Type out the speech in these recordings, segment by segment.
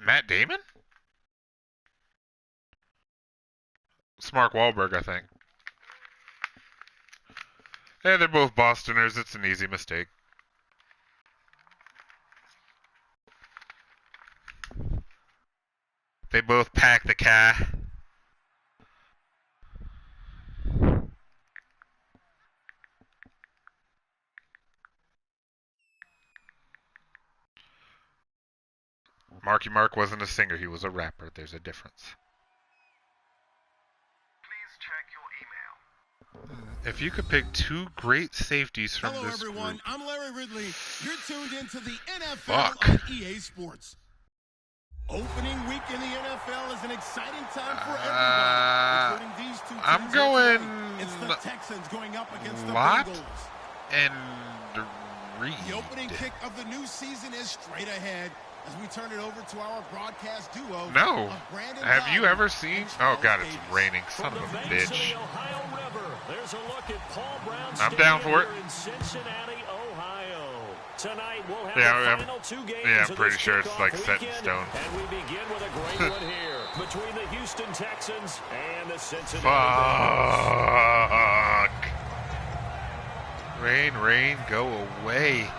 Matt Damon? It's Mark Wahlberg, I think. Yeah, they're both Bostoners. It's an easy mistake. They both pack the car. Marky Mark wasn't a singer, he was a rapper. There's a difference. Please check your email. If you could pick two great safeties from Hello, this everyone. group. I'm Larry Ridley. You're tuned into the NFL Fuck. on EA Sports. Opening week in the NFL is an exciting time for everybody, including these two teams. I'm going. It's the Texans going up against the Lott Bungles. and Reed. The opening kick of the new season is straight ahead as we turn it over to our broadcast duo. No. Have you ever seen? Oh God, it's raining. Son of a bitch. I'm down for it. Tonight we'll have the final two games. Yeah, I'm pretty sure it's like set in stone. And we begin with a great one here between the Houston Texans and the Cincinnati Fuck. Rain, rain, go away.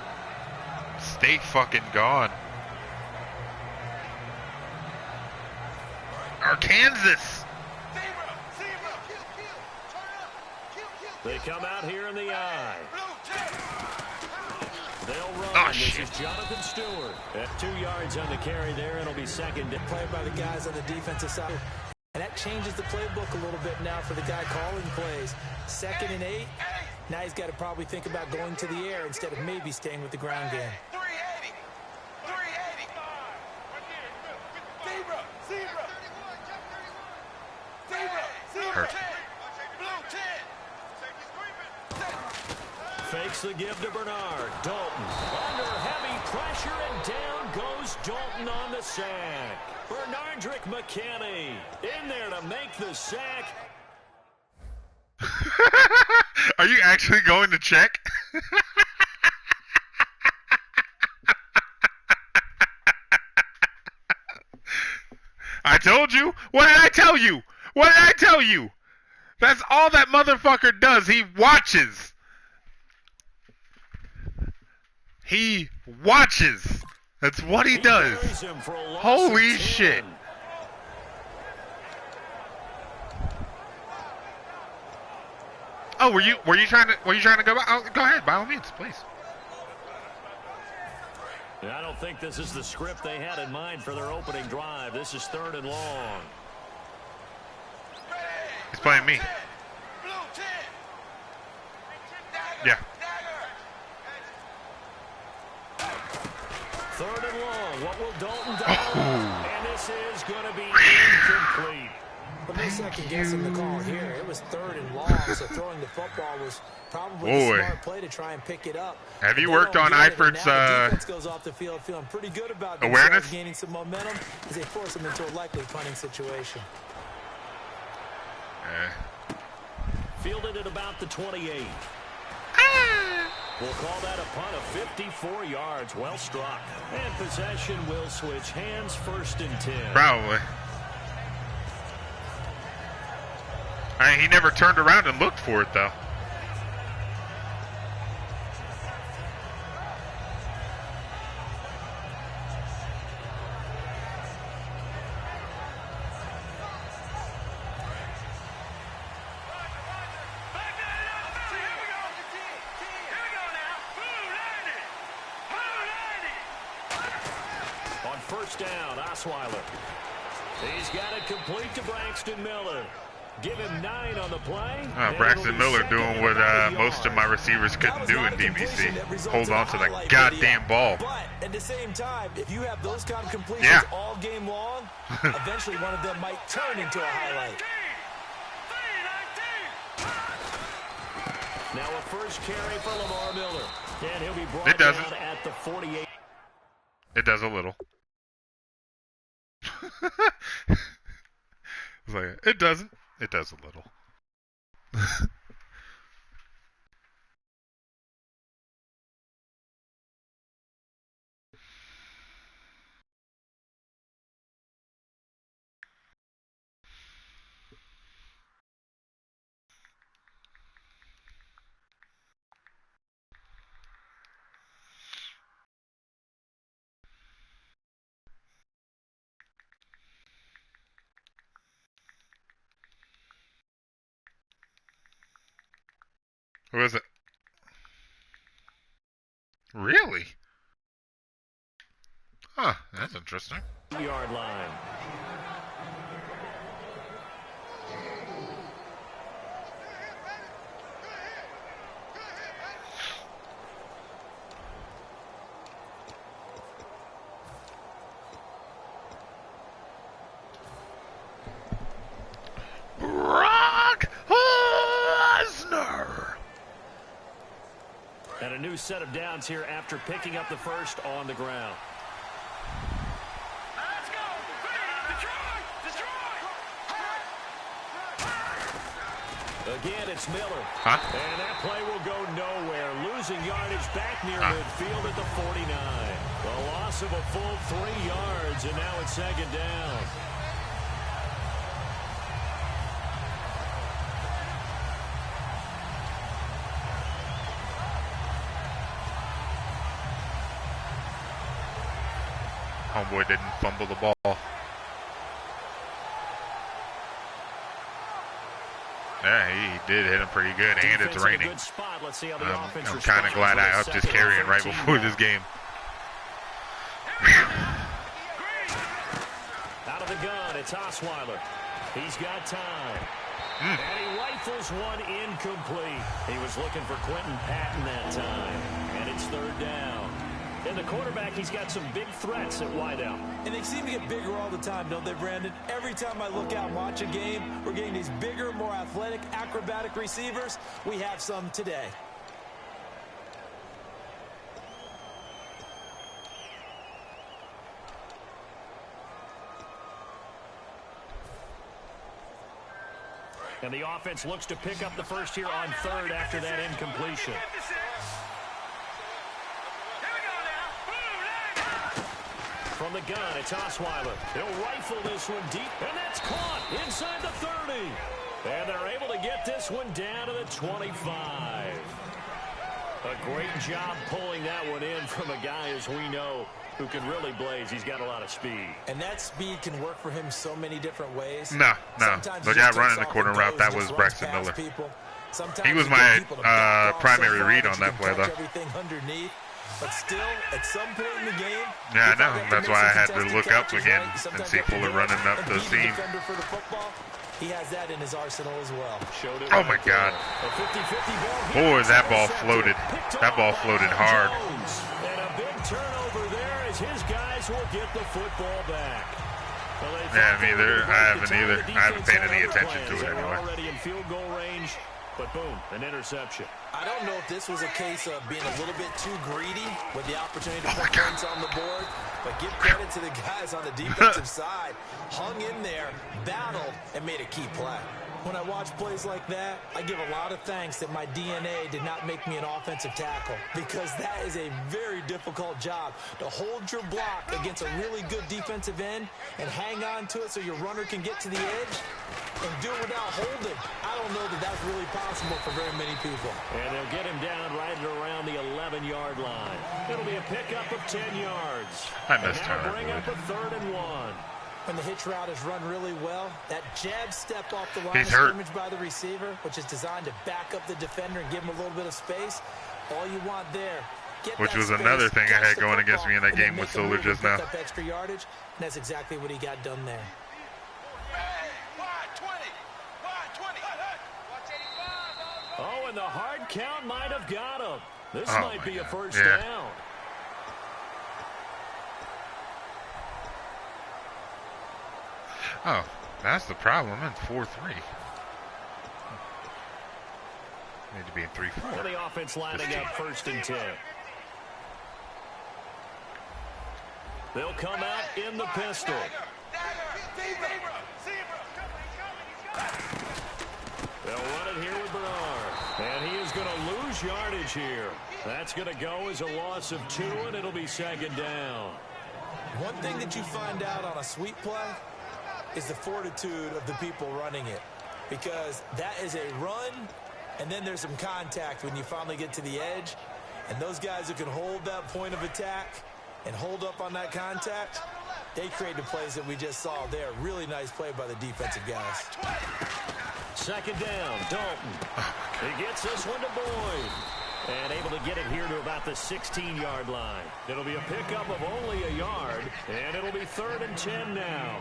Stay fucking gone. Arkansas. They come out here in the eye. They'll run. Oh, this shit. is Jonathan Stewart. At 2 yards on the carry there, it'll be second. Played by the guys on the defensive side. And that changes the playbook a little bit now for the guy calling plays. 2nd and 8. Now he's got to probably think about going to the air instead of maybe staying with the ground game. 380. 380. Perfect. Fakes the give to Bernard. Dalton under heavy pressure, and down goes Dalton on the sack. Bernardrick McKinney in there to make the sack. Are you actually going to check? I told you. What did I tell you? What did I tell you? That's all that motherfucker does. He watches. He watches. That's what he does. Holy shit. Oh, were you trying to go? Oh, go ahead, by all means, please. I don't think this is the script they had in mind for their opening drive. This is 3rd and long. He's playing me. Yeah. 3rd and long. What will Dalton do? Oh. And this is going to be incomplete. But no second guessing the call here. It was 3rd and long, so throwing the football was probably a smart play to try and pick it up. Have you worked on Eifert's goes off the field feeling pretty good about awareness? Gaining some momentum as they force him into a likely punting situation. Fielded at about the 28. We'll call that a punt of 54 yards. Well struck. And possession will switch hands, 1st and 10. Probably. I mean, he never turned around and looked for it, though. On 1st down, Osweiler. He's got it complete to Braxton Miller. Give him 9 on the play. Braxton Miller doing what most of my receivers couldn't do in DBC. Hold on to that goddamn ball. But at the same time, if you have those kind of completions all game long, eventually one of them might turn into a highlight. Now a first carry for Lamar Miller. And he'll be brought down at the 48. It does a little. It's like, it doesn't. It does a little. Who is it? Really? Huh, that's interesting. Yard line. Brock Lesnar. And a new set of downs here after picking up the first on the ground. Let's go! Destroy! Again, it's Miller. Huh? And that play will go nowhere. Losing yardage back near midfield at the 49. The loss of a full 3 yards, and now it's second down. Homeboy didn't fumble the ball. Yeah, he did hit him pretty good, and it's raining. I'm kind of glad I upped his carrying right before this game. Out of the gun, it's Osweiler. He's got time. And he rifles one incomplete. He was looking for Quentin Patton that time. And it's third down. And the quarterback, he's got some big threats at wideout. And they seem to get bigger all the time, don't they, Brandon? Every time I look out and watch a game, we're getting these bigger, more athletic, acrobatic receivers. We have some today. And the offense looks to pick up the first here on third after that incompletion. From the gun, it's Osweiler. He'll rifle this one deep, and that's caught inside the 30. And they're able to get this one down to the 25. A great job pulling that one in from a guy, as we know, who can really blaze. He's got a lot of speed. And that speed can work for him so many different ways. No. The guy running the corner route, that was Braxton Miller. He was my primary read on that play, though. Everything underneath. But still, at some point in the game, yeah, I know. That's why I had to look up again and see Fuller running up the seam. He has that in his arsenal as well. Oh my God! Boy, that ball floated. That ball floated hard. And a big turnover there as his guys will get the football back. Yeah, neither. I haven't either. I haven't paid any attention to it anyway. Already in field goal range. But boom, an interception. I don't know if this was a case of being a little bit too greedy with the opportunity to put points on the board, but give credit to the guys on the defensive side. Hung in there, battled, and made a key play. When I watch plays like that, I give a lot of thanks that my DNA did not make me an offensive tackle, because that is a very difficult job, to hold your block against a really good defensive end and hang on to it so your runner can get to the edge and do it without holding. I don't know that that's really possible for very many people. And they'll get him down right around the 11-yard line. It'll be a pickup of 10 yards. I missed and now her. bring up a 3rd and 1. When the hitch route is run really well, that jab step off the line of hurt. scrimmage by the receiver, which is designed to back up the defender and give him a little bit of space, all you want there. Which was another thing I had going against me in that game with Solar just now. Up extra yardage, and that's exactly what he got done there. Oh, and the hard count might have got him. This Oh might be a first Yeah. down. Oh, that's the problem. I'm in 4-3. Need to be in 3-4. And the offense lining up 1st and 10. They'll come out in the pistol. They'll run it here with Bernard. And he is going to lose yardage here. That's going to go as a loss of 2, and it'll be 2nd down. One thing that you find out on a sweep play is the fortitude of the people running it, because that is a run, and then there's some contact when you finally get to the edge, and those guys who can hold that point of attack and hold up on that contact, they create the plays that we just saw there. Really nice play by the defensive guys. Second down, Dalton. He gets this one to Boyd. And able to get it here to about the 16-yard line. It'll be a pickup of only a yard, and it'll be 3rd and 10 now.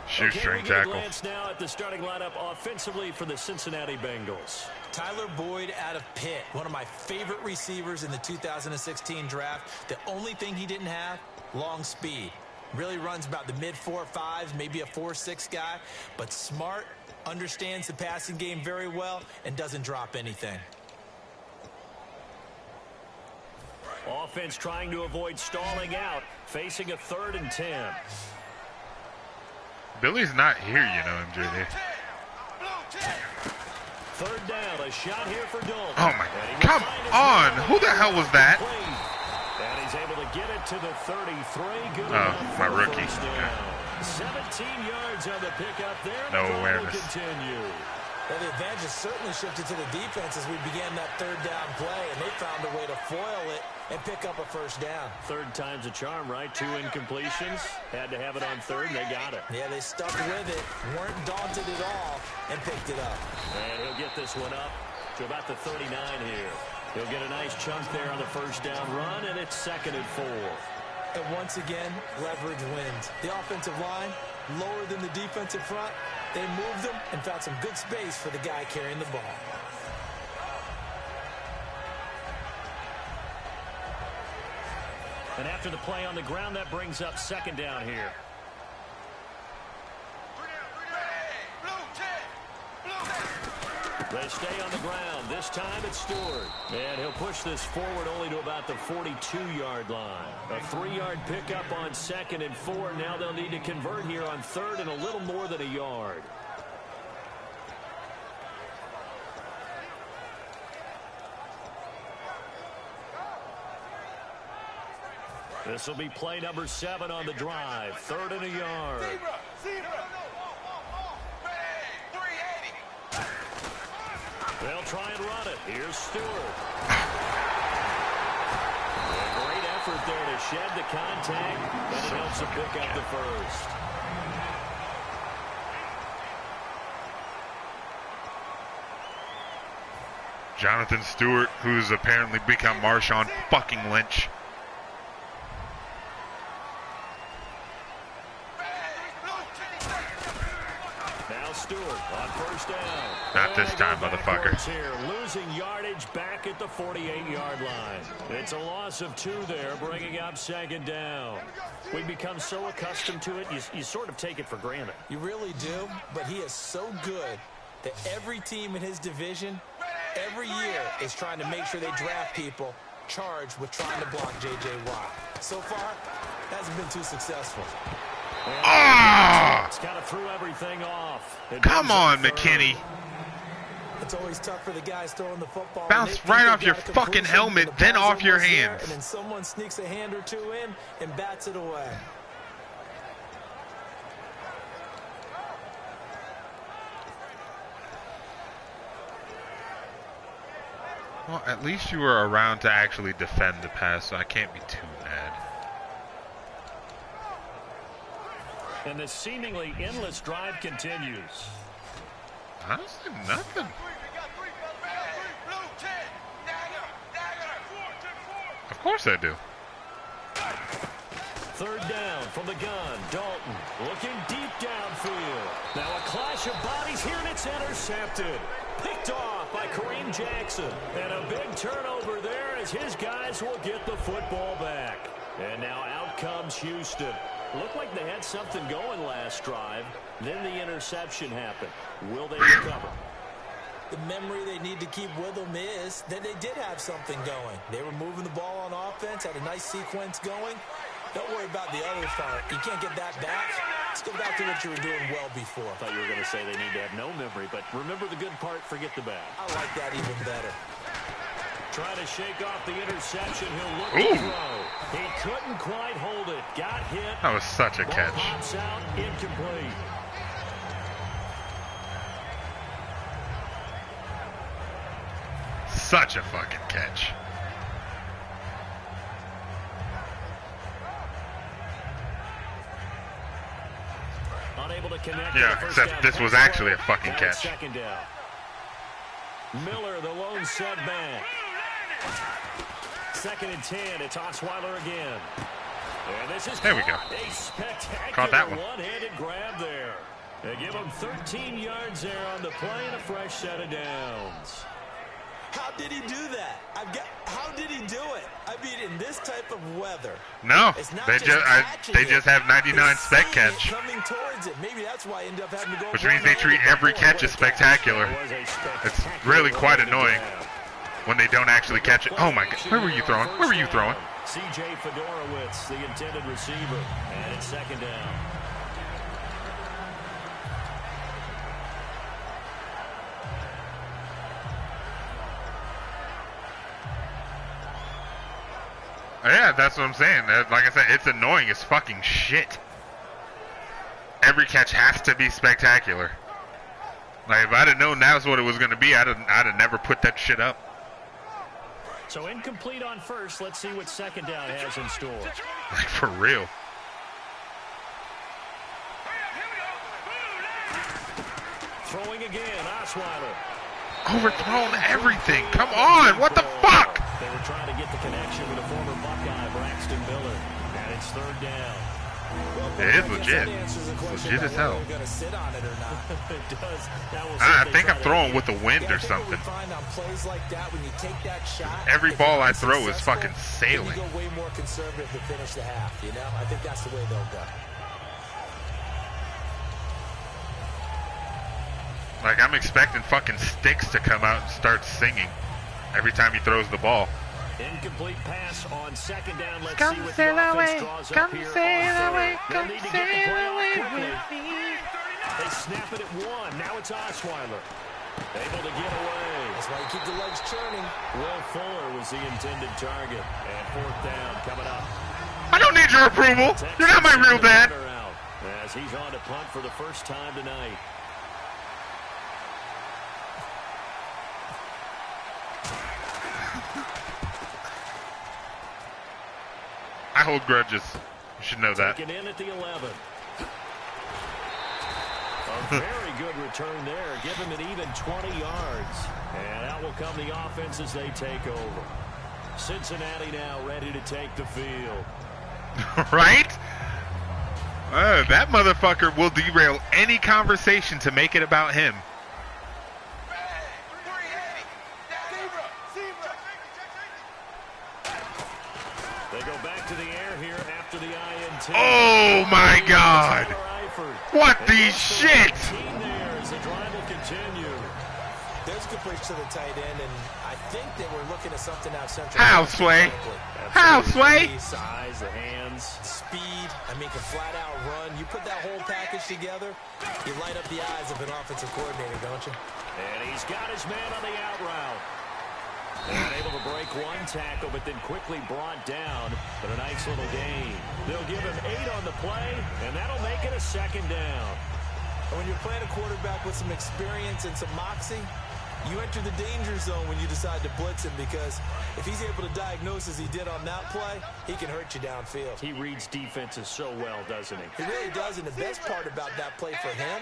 Shoestring we get a tackle. glance now at the starting lineup offensively for the Cincinnati Bengals. Tyler Boyd out of Pitt, one of my favorite receivers in the 2016 draft. The only thing he didn't have, long speed. Really runs about the mid-4.5s, maybe a 4.6 guy, but smart, understands the passing game very well, and doesn't drop anything. Offense trying to avoid stalling out, facing a 3rd and 10. Billy's not here, you know, MJD. 3rd down, a shot here for Dalton. Oh my, come on! Who the hell was that? And he's able to get it to the 33. Good Oh, my rookie. 17 yards on the pickup there. No awareness. Continue. Well, the advantage has certainly shifted to the defense as we began that 3rd down play, and they found a way to foil it and pick up a 1st down. 3rd time's a charm, right? 2 incompletions. Had to have it on 3rd, and they got it. Yeah, they stuck with it, weren't daunted at all, and picked it up. And he'll get this one up to about the 39 here. He'll get a nice chunk there on the 1st down run, and it's 2nd and 4. And once again, leverage wins. The offensive line, lower than the defensive front. They moved them and found some good space for the guy carrying the ball. And after the play on the ground, that brings up 2nd down here. They stay on the ground. This time it's Stewart. And he'll push this forward only to about the 42-yard line. A 3-yard pickup on 2nd and 4. Now they'll need to convert here on 3rd and a little more than a yard. This will be play number 7 on the drive. 3rd and a yard. They'll try and run it. Here's Stewart. A great effort there to shed the contact, and it helps him pick up the 1st. Jonathan Stewart, who's apparently become Marshawn fucking Lynch. Stewart on 1st down. Not this time, motherfucker. Here, losing yardage back at the 48-yard line. It's a loss of 2 there, bringing up 2nd down. We've become so accustomed to it, you sort of take it for granted. You really do, but he is so good that every team in his division, every year, is trying to make sure they draft people charged with trying to block J.J. Watt. So far, hasn't been too successful. Ah! It's kind of threw everything off. Come on, McKinney. It's always tough for the guys throwing the football. Bounce right off your fucking helmet, then off your hands. And then someone sneaks a hand or 2 in and bats it away. Well, at least you were around to actually defend the pass, so I can't be too mad. And the seemingly endless drive continues. Honestly, nothing. Of course I do. 3rd down from the gun. Dalton looking deep downfield. Now a clash of bodies here, and it's intercepted. Picked off by Kareem Jackson. And a big turnover there as his guys will get the football back. And now out comes Houston. Looked like they had something going last drive. Then the interception happened. Will they recover? The memory they need to keep with them is that they did have something going. They were moving the ball on offense, had a nice sequence going. Don't worry about the other part. You can't get that back. Let's go back to what you were doing well before. I thought you were going to say they need to have no memory, but remember the good part, forget the bad. I like that even better. Trying to shake off the interception. He'll look to throw. He couldn't quite hold it. Got hit. That was such a Ball catch. pops out, incomplete. Such a fucking catch. Unable to connect. Yeah, except this was actually a fucking catch. Second down. Miller, the lone setback. 2nd and 10. It's Osweiler again. And this is there we go. A spectacular Caught that one. One-handed grab there. They give him 13 yards there on the play and a fresh set of downs. How did he do that? How did he do it? I mean, in this type of weather. No, they just have 99 spec catch. Coming towards it. Maybe that's why I end up having to go. Which means they treat every catch as spectacular. It's really quite annoying when they don't actually catch it. Oh my God, where were you throwing? Where were you throwing? C.J. Fedorowicz, the intended receiver, and it's 2nd down. Yeah, that's what I'm saying. Like I said, it's annoying as fucking shit. Every catch has to be spectacular. Like, if I'd have known that was what it was going to be, I'd have never put that shit up. So incomplete on first. Let's see what 2nd down has in store. Like, for real. Throwing again, Osweiler. Overthrown everything. Come on, what the fuck? They were trying to get the connection with a former Buckeye, Braxton Miller. And it's 3rd down. It is legit. It's legit as hell. It does. I think I'm throwing with the wind or something. Every ball I throw is fucking sailing. You go way more conservative to finish the half, you know? I think that's the way they'll go. Like, I'm expecting fucking Sticks to come out and start singing every time he throws the ball. Incomplete pass on 2nd down. Let's come see what sail the away, offense draws come up here. sail away, come need to sail get the play away off quickly. with me. They snap it at 1. Now it's Osweiler. Able to get away. That's why you keep the legs churning. Will Fuller was the intended target. And 4th down coming up. I don't need your approval. You're not my real dad. As he's on to punt for the first time tonight. I hold grudges. You should know that. Taken in at the 11. A very good return there. Give him an even 20 yards. And out will come the offense as they take over. Cincinnati now ready to take the field. Right? That motherfucker will derail any conversation to make it about him. They go back to the air here after the INT. Oh my God! What the shit? As the drive will continue. There's a good push to the tight end, and I think they were looking at something out central. How, Sway? How, Sway? Size, the hands, speed. I mean, can flat out run. You put that whole package together, you light up the eyes of an offensive coordinator, don't you? And he's got his man on the out route. And able to break one tackle, but then quickly brought down. But a nice little gain. They'll give him 8 on the play, and that'll make it a 2nd down. And when you're playing a quarterback with some experience and some moxie, you enter the danger zone when you decide to blitz him, because if he's able to diagnose as he did on that play, he can hurt you downfield. He reads defenses so well, doesn't he? He really does, and the best part about that play for him,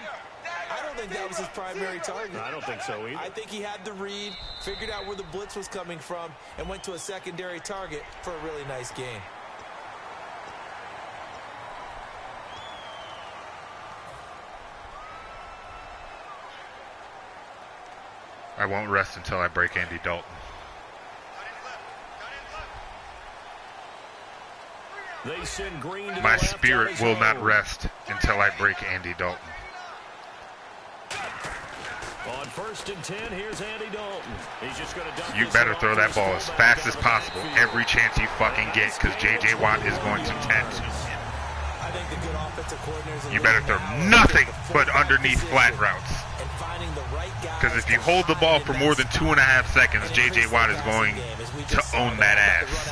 I don't think that was his primary target. I don't think so either. I think he had the read, figured out where the blitz was coming from, and went to a secondary target for a really nice gain. I won't rest until I break Andy Dalton. They send Green to My the left spirit on will his not own. rest until I break Andy Dalton. On 1st and 10, here's Andy Dalton. He's just going to dump You this better off throw to that his ball as fullback fast as down the possible backfield. every chance you fucking get, because J.J. Watt is going to tent. I think the good offensive coordinators. You better throw nothing but underneath flat routes. Because if you hold the ball for more than 2.5 seconds, J.J. Watt is going to own that ass.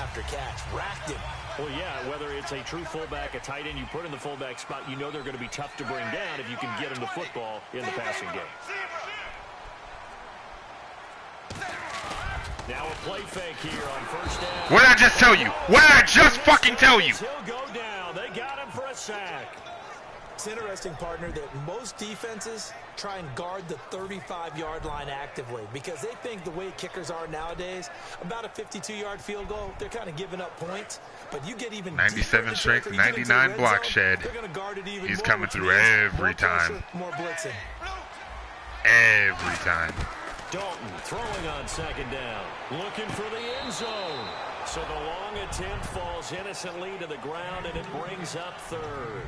Well, yeah, whether it's a true fullback, a tight end you put in the fullback spot, you know they're going to be tough to bring down if you can get them the football in the passing game. Now a play fake here on 1st down. What did I just tell you? What did I just fucking tell you? He'll go down. They got him for a sack. It's interesting, partner, that most defenses try and guard the 35-yard line actively because they think the way kickers are nowadays, about a 52-yard field goal, they're kind of giving up points. But you get even 97 strength, 99 block shed. He's coming through every time. More blitzing. Every time. Dalton throwing on second down. Looking for the end zone. So the long attempt falls innocently to the ground, and it brings up third.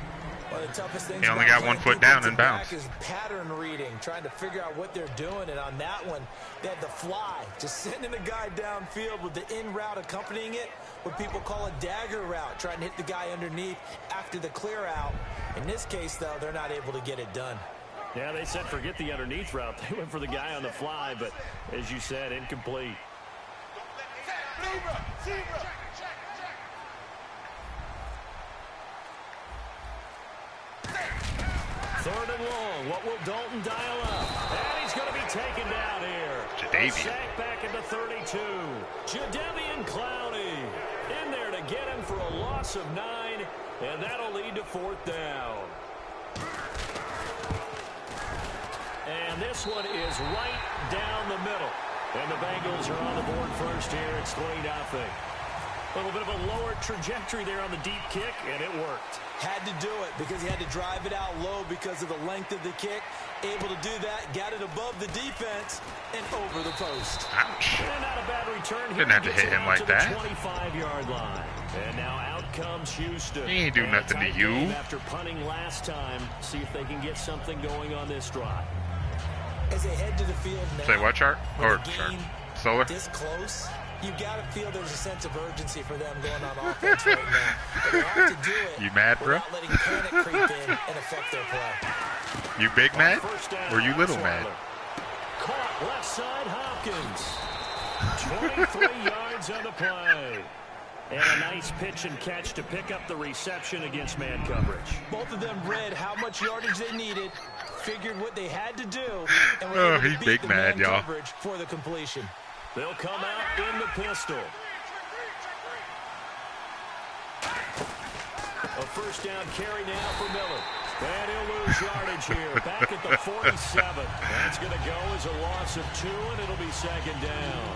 One of the toughest things he only got 1 foot down in bounds. Is pattern reading, trying to figure out what they're doing. And on that one, they had the fly, just sending a guy downfield with the in route accompanying it, what people call a dagger route, trying to hit the guy underneath after the clear out. In this case, though, they're not able to get it done. Yeah, they said forget the underneath route. They went for the guy on the fly, but as you said, incomplete. Third and long. What will Dalton dial up? And he's going to be taken down here. Jadeveon. Sack back into 32. Jadeveon Clowney in there to get him for a loss of 9, and that'll lead to 4th down. And this one is right down the middle. And the Bengals are on the board first here. It's 3-0. A little bit of a lower trajectory there on the deep kick, and it worked. Had to do it because he had to drive it out low because of the length of the kick. Able to do that, got it above the defense, and over the post. Ouch. And not a bad return here. Didn't have to hit him like that. 25-yard line. And now out comes Houston. He ain't do nothing to you. After punting last time, see if they can get something going on this drive. As they head to the field now. Say what chart? Or chart? Solar? This close, you got to feel there's a sense of urgency for them going on offense right now. But they have to do it. You mad, bro? Without letting panic creep in and affect their play. You big mad? Or you little mad? Caught left side Hopkins. 23 yards on the play. And a nice pitch and catch to pick up the reception against man coverage. Both of them read how much yardage they needed, figured what they had to do, and were able to he's beat big the mad, man y'all. coverage for the completion. They'll come out in the pistol. A first down carry now for Miller. And he'll lose yardage here. Back at the 47. That's going to go as a loss of 2, and it'll be second down.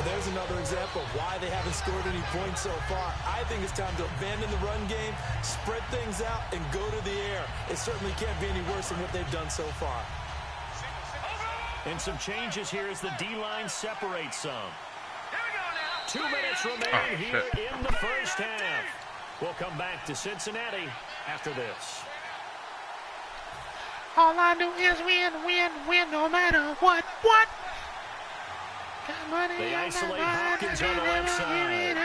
There's another example of why they haven't scored any points so far. I think it's time to abandon the run game, spread things out, and go to the air. It certainly can't be any worse than what they've done so far. And some changes here as the D-line separates some. 2 minutes remain here in the first half. We'll come back to Cincinnati after this. All I do is win, no matter what. They isolate Hopkins on the left side.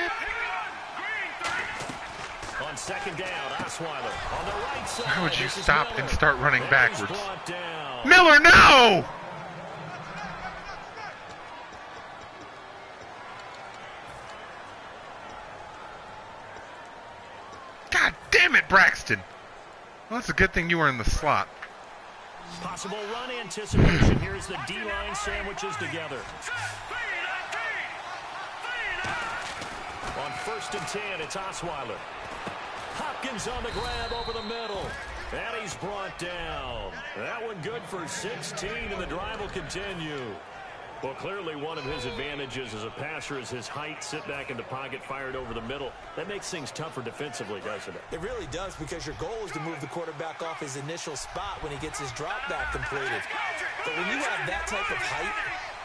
On second down, Osweiler on the right side. Why would you stop and start running backwards? Down. Miller, no! God damn it, Braxton. Well, it's a good thing you were in the slot. Possible run anticipation. Here's the D-line sandwiches together. On 1st and 10, it's Osweiler. Hopkins on the grab over the middle. And he's brought down. That one good for 16, and the drive will continue. Well, clearly one of his advantages as a passer is his height. Sit back in the pocket, fired over the middle. That makes things tougher defensively, doesn't it? It really does, because your goal is to move the quarterback off his initial spot when he gets his drop back completed. But when you have that type of height,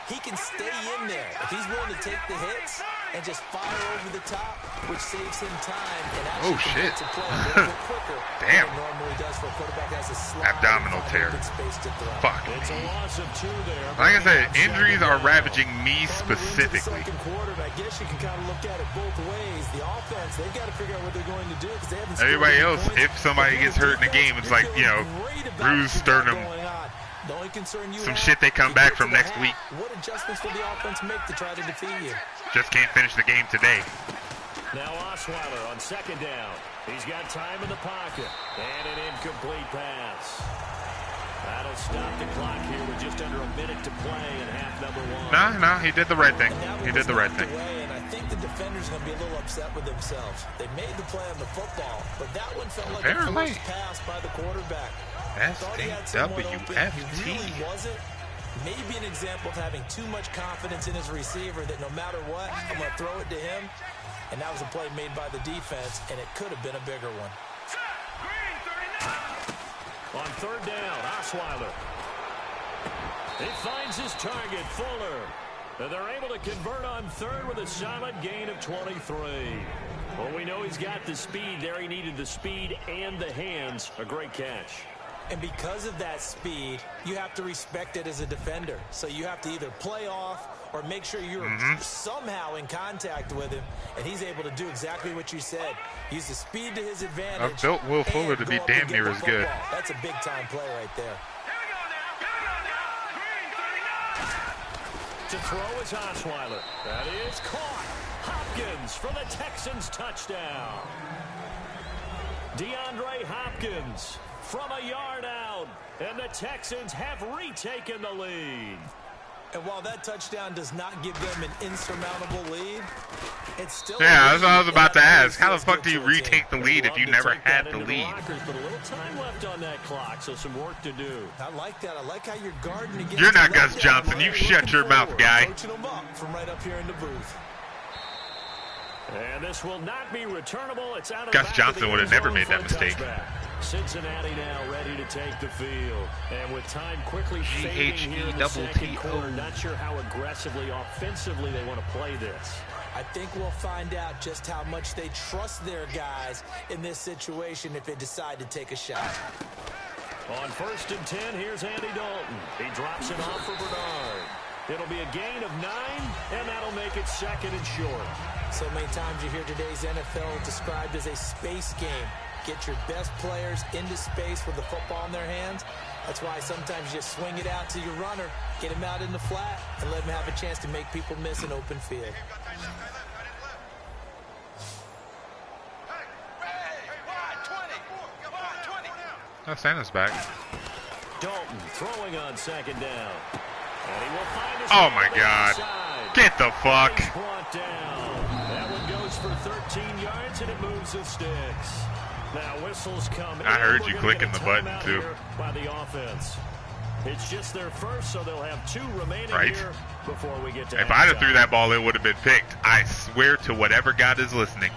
he can stay in there. If he's willing to take the hits and just fire over the top, which saves him time and actually completes a play a little bit quicker Damn. than it normally does for a quarterback that has a slide Abdominal tear. space to throw. Fuck. It's a loss of 2 there. Like I said, injuries are ravaging me specifically. Second quarter, I guess you can kind of look at it both ways. The offense, they've got to figure out what they're going to do because they haven't scored Everybody any else, points. if somebody gets hurt in the game, it's like, you know, bruised sternum. The only concern you Some have, shit they come you back get from to the next half, week. What adjustments will the offense make to try to defeat you? Just can't finish the game today. Now Osweiler on second down. He's got time in the pocket. And an incomplete pass. That'll stop the clock here with just under a minute to play in half number one. No, he did the right thing. He did the right thing. And I think the defender's going to be a little upset with themselves. They made the play on the football, but that one felt like a forced pass by the quarterback. SWFT. He really wasn't. Maybe an example of having too much confidence in his receiver that no matter what, I'm going to throw it to him. And that was a play made by the defense, and it could have been a bigger one. On third down, Osweiler. He finds his target, Fuller. And they're able to convert on third with a solid gain of 23. Well, we know he's got the speed there. He needed the speed and the hands. A great catch. And because of that speed, you have to respect it as a defender. So you have to either play off or make sure you're somehow in contact with him. And he's able to do exactly what you said. Use the speed to his advantage. I've built Will Fuller to be damn near as good. That's a big-time play right there. To throw is Osweiler. That is caught. Hopkins for the Texans touchdown. DeAndre Hopkins from a yard out. And the Texans have retaken the lead. And while that touchdown does not give them an insurmountable lead, it's still... Yeah, that's what I was about to ask. How the fuck do you retake the lead if you never had the lead? But a little time left on that clock, so some work to do. I like that. I like how you're guarding against... You're not Gus Johnson. You shut your mouth, guy. Coaching them up from right up here in the booth. And this will not be returnable. It's out of Gus Johnson would have never made that mistake. Cincinnati now ready to take the field. And with time quickly fading here in the second quarter, not sure how aggressively, offensively they want to play this. I think we'll find out just how much they trust their guys in this situation if they decide to take a shot. On 1st and 10, here's Andy Dalton. He drops it off for Bernard. It'll be a gain of 9, and that'll make it 2nd and short. So many times you hear today's NFL described as a space game. Get your best players into space with the football in their hands. That's why sometimes you just swing it out to your runner, get him out in the flat, and let him have a chance to make people miss an open field. Oh, Santa's back. Dalton throwing on 2nd down. And he will find his my God. Get the fuck. Brought down. That one goes for 13 yards, and it moves the sticks. Now whistles come. I heard you clicking the button too. By the offense. It's just their first, so they'll have 2 remaining here before we get to If I'd have threw that ball, it would have been picked. I swear to whatever God is listening.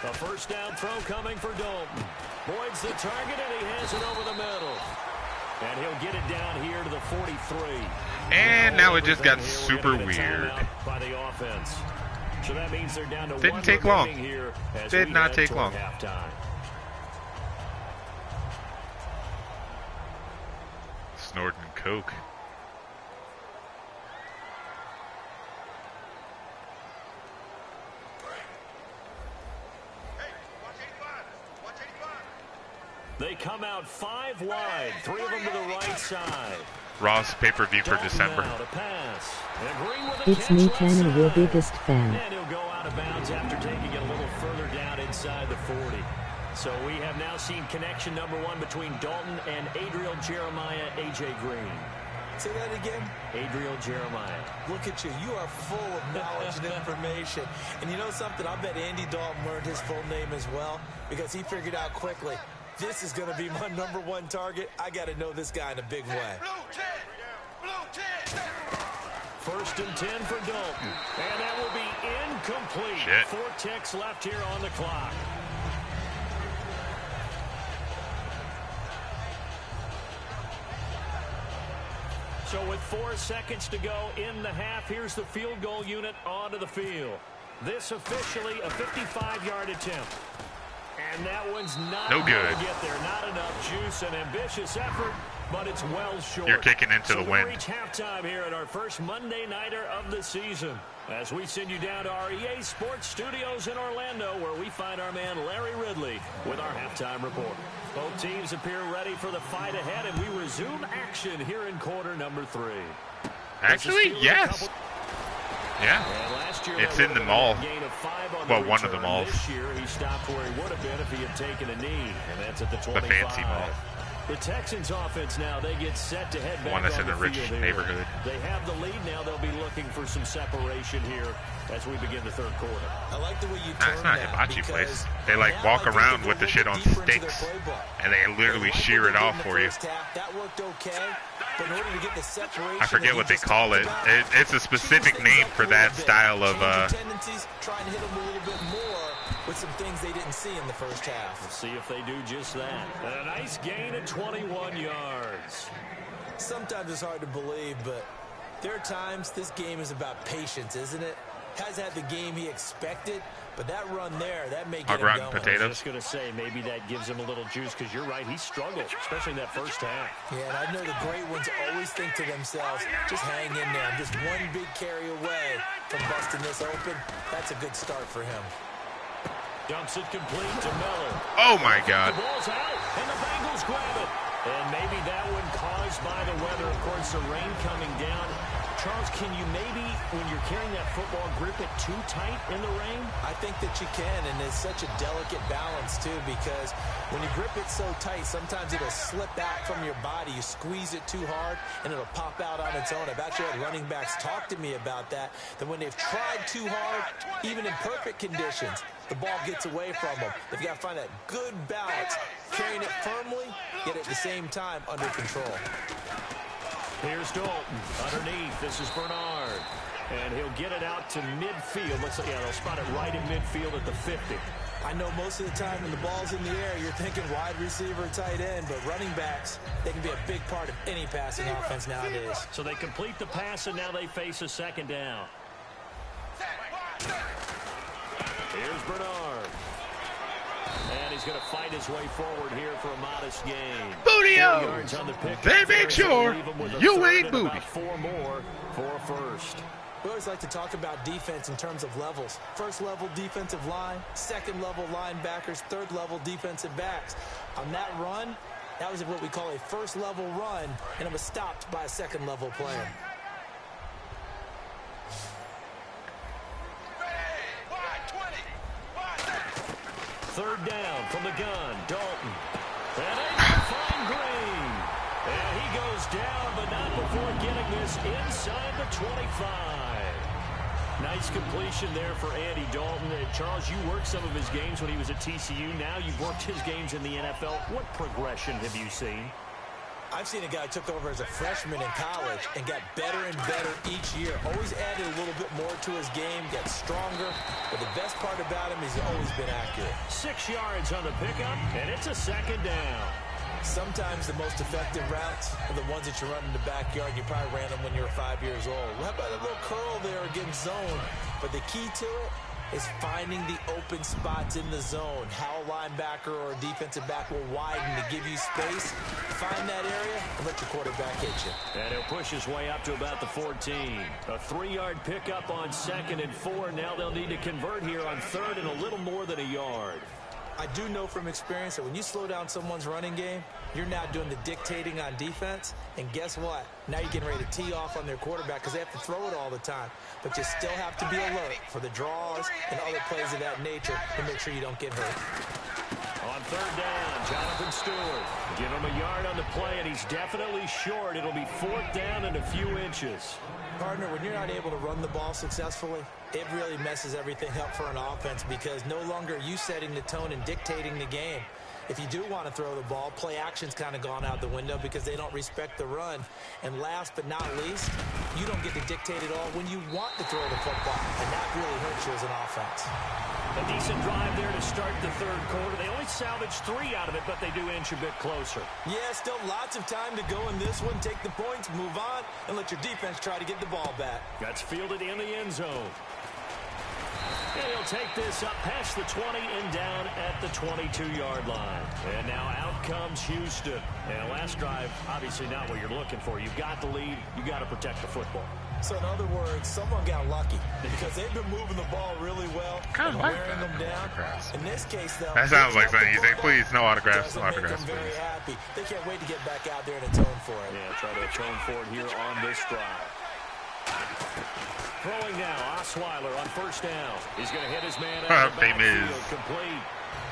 A first down throw coming for Dalton. Boyd's the target, and he has it over the middle. And he'll get it down here to the 43. And now it just got super weird. By the offense. So that means they're down to Didn't take long. Here as Did not take long. Halftime. Snorting coke. They come out 5 wide, 3 of them to the right side. Ross pay-per-view for December. It's me, Tanner, your biggest fan. And he'll go out of bounds after taking it a little further down inside the 40. So we have now seen connection number 1 between Dalton and Adriel Jeremiah, A.J. Green. Say that again. Adriel Jeremiah. Look at you. You are full of knowledge and information. And you know something? I bet Andy Dalton learned his full name as well because he figured out quickly, this is going to be my number 1 target. I got to know this guy in a big way. First and 10 for Dalton. And that will be incomplete. Shit. 4 ticks left here on the clock. So with 4 seconds to go in the half, here's the field goal unit onto the field. This officially a 55-yard attempt. And that one's not no good. To get there. Not enough juice, an ambitious effort, but it's well short. You're kicking into the wind. We reach halftime here at our first Monday Nighter of the season. As we send you down to our EA Sports Studios in Orlando, where we find our man Larry Ridley with our halftime report. Both teams appear ready for the fight ahead, and we resume action here in quarter number 3. Actually, yes. Yeah. It's in the mall. Well, one of the malls. This year, he stopped where he would have been if he had taken a knee, and that's at the 25. The fancy mall. The Texans offense now, they get set to head back One that's on in a the rich field here. neighborhood. They have the lead now. They'll be looking for some separation here as we begin the third quarter. I like the way you Nah, it's not a hibachi place. They like walk around with the shit on sticks, and they literally shear it off for you. That worked okay, but in order to get the separation, I forget what they call it. It's a specific name for that style of tendencies, trying to hit them a little bit more with some things they didn't see in the first half. We'll see if they do just that. And a nice gain of 21 yards. Sometimes it's hard to believe, but there are times this game is about patience, isn't it? Has had the game he expected, but that run there, that may get him going. Potatoes. I was just going to say, maybe that gives him a little juice, because you're right, he struggled, especially in that first half. Yeah, and I know the great ones always think to themselves, just hang in there. I'm just one big carry away from busting this open. That's a good start for him. Dumps it complete to Miller. Oh, my God. The ball's out, and the Bengals grab it. And maybe that one caused by the weather. Of course, the rain coming down. Charles, can you maybe, when you're carrying that football, grip it too tight in the rain? I think that you can, and it's such a delicate balance, too, because when you grip it so tight, sometimes it'll slip out from your body. You squeeze it too hard, and it'll pop out on its own. I've actually had running backs talk to me about that when they've tried too hard, even in perfect conditions, the ball gets away from them. They've got to find that good balance, carrying it firmly, yet at the same time under control. Here's Dalton underneath. This is Bernard. And he'll get it out to midfield. They'll spot it right in midfield at the 50. I know most of the time when the ball's in the air, you're thinking wide receiver, tight end, but running backs, they can be a big part of any passing offense nowadays. So they complete the pass, and now they face a second down. Here's Bernard. And he's going to fight his way forward here for a modest gain. Booty-o! They make sure you ain't booty. 4 more for a first. We always like to talk about defense in terms of levels. First level defensive line, second level linebackers, third level defensive backs. On that run, that was what we call a first level run, and it was stopped by a second level player. Third down from the gun, Dalton. And they can find Green. And he goes down, but not before getting this inside the 25. Nice completion there for Andy Dalton. And Charles, you worked some of his games when he was at TCU. Now you've worked his games in the NFL. What progression have you seen? I've seen a guy who took over as a freshman in college and got better and better each year. Always added a little bit more to his game, got stronger. But the best part about him is he's always been accurate. 6 yards on the pickup, and it's a second down. Sometimes the most effective routes are the ones that you run in the backyard. You probably ran them when you were 5 years old. How about a little curl there against zone? But the key to it is finding the open spots in the zone. How a linebacker or a defensive back will widen to give you space. Find that area and let your quarterback hit you. And he'll push his way up to about the 14. A 3-yard pickup on 2nd and 4. Now they'll need to convert here on 3rd and a little more than a yard. I do know from experience that when you slow down someone's running game, you're now doing the dictating on defense. And guess what? Now you're getting ready to tee off on their quarterback because they have to throw it all the time. But you still have to be alert for the draws and other plays of that nature to make sure you don't get hurt. On 3rd down, Jonathan Stewart. Give him a yard on the play, and he's definitely short. It'll be 4th down and a few inches. Partner, when you're not able to run the ball successfully, it really messes everything up for an offense because no longer are you setting the tone and dictating the game. If you do want to throw the ball, play action's kind of gone out the window because they don't respect the run. And last but not least, you don't get to dictate it all when you want to throw the football, and that really hurts you as an offense. A decent drive there to start the 3rd quarter. They only salvaged 3 out of it, but they do inch a bit closer. Yeah, still lots of time to go in this one. Take the points, move on, and let your defense try to get the ball back. That's fielded in the end zone. And he'll take this up past the 20 and down at the 22-yard line. And now out comes Houston. And last drive, obviously not what you're looking for. You've got the lead. You've got to protect the football. So in other words, someone got lucky because they've been moving the ball really well and wearing them down. In this case, though, that sounds like something you say, please, no autographs, no autographs, please. Very happy. They can't wait to get back out there and atone for it. Yeah, try to atone for it here on this drive. Throwing now, Osweiler on first down. He's going to hit his man out of the backfield, complete.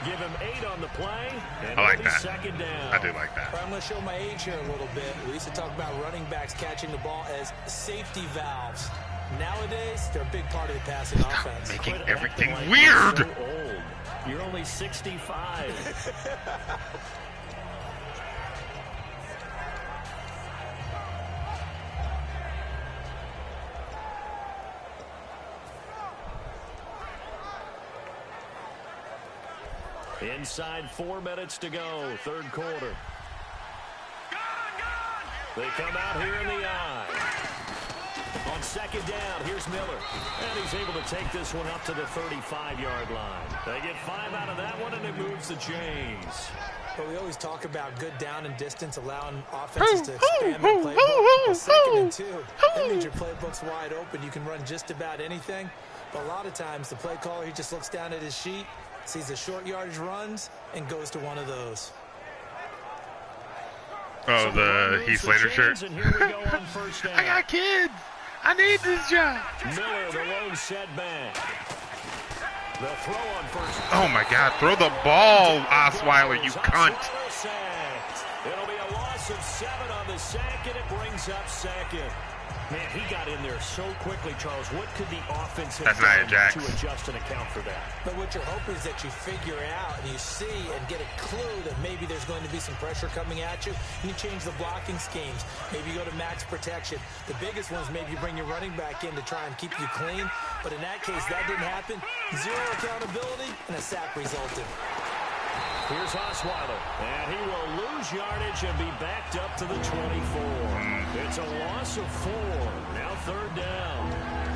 Give him 8 on the play, and I like that. Second down. I do like that. I'm going to show my age here a little bit. We used to talk about running backs catching the ball as safety valves. Nowadays, they're a big part of the passing offense. Making Quit everything like weird. You're so old. You're only 65. Inside 4 minutes to go, third quarter. They come out here in the eye. On second down, here's Miller. And he's able to take this one up to the 35-yard line. They get 5 out of that one, and it moves the chains. But we always talk about good down and distance, allowing offenses to expand their playbook. Well, second and 2, that means your playbook's wide open. You can run just about anything. But a lot of times, the play caller, he just looks down at his sheet, sees the short yardage runs, and goes to one of those. Oh, the Heath Slater shirt. And here we go on first down. I got kids. I need this job. Miller, the lone setback. The throw on first. Oh my God! Throw the ball, Osweiler, you cunt. It'll be a loss of 7 on the sack, and it brings up second. Man, he got in there so quickly, Charles. What could the offense have done to adjust and account for that? But what you're hoping is that you figure out and you see and get a clue that maybe there's going to be some pressure coming at you, and you change the blocking schemes. Maybe you go to max protection. The biggest one is maybe you bring your running back in to try and keep you clean. But in that case, that didn't happen. 0 accountability, and a sack resulted. Here's Osweiler, and he will lose yardage and be backed up to the 24. It's a loss of 4. Now third down.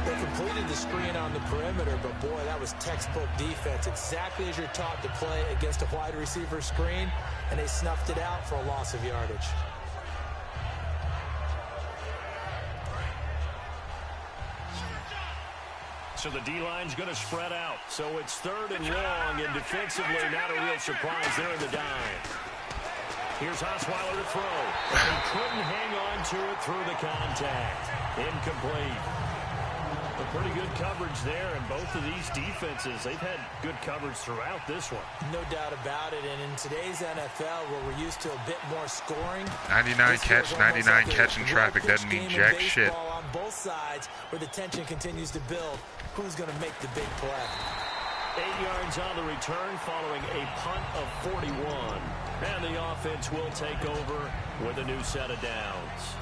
They completed the screen on the perimeter, but boy, that was textbook defense. Exactly as you're taught to play against a wide receiver screen, and they snuffed it out for a loss of yardage. So the D-line's going to spread out. So it's third and long, and defensively, not a real surprise there in the dime. Here's Osweiler to throw. And he couldn't hang on to it through the contact. Incomplete. A pretty good coverage there, and both of these defenses, they've had good coverage throughout this one. No doubt about it, and in today's NFL, where we're used to a bit more scoring. 99 catch, 99 catch in traffic doesn't mean jack shit. On both sides, where the tension continues to build, who's going to make the big play? 8 yards on the return following a punt of 41. And the offense will take over with a new set of downs.